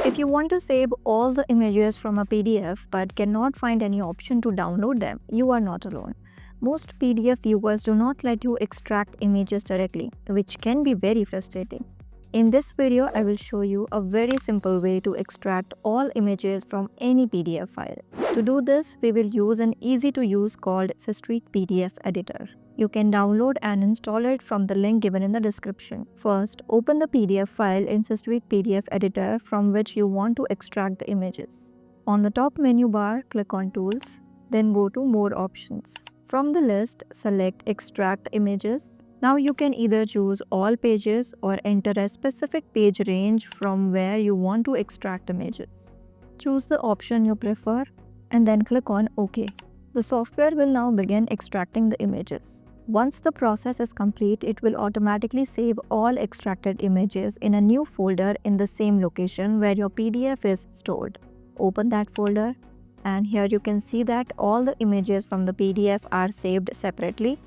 If you want to save all the images from a PDF but cannot find any option to download them, you are not alone. Most PDF viewers do not let you extract images directly, which can be very frustrating. In this video, I will show you a very simple way to extract all images from any PDF file. To do this, we will use an easy-to-use called Systweak PDF Editor. You can download and install it from the link given in the description. First, open the PDF file in Systweak PDF Editor from which you want to extract the images. On the top menu bar, click on Tools, then go to More Options. From the list, select Extract Images. Now you can either choose all pages or enter a specific page range from where you want to extract images. Choose the option you prefer and then click on OK. The software will now begin extracting the images. Once the process is complete, it will automatically save all extracted images in a new folder in the same location where your PDF is stored. Open that folder, and here you can see that all the images from the PDF are saved separately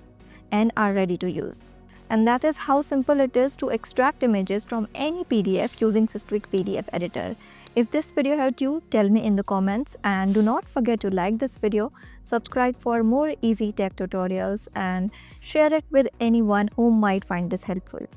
and are ready to use. And that is how simple it is to extract images from any PDF using Systweak PDF Editor. If this video helped you, tell me in the comments, and do not forget to like this video, subscribe for more easy tech tutorials, and share it with anyone who might find this helpful.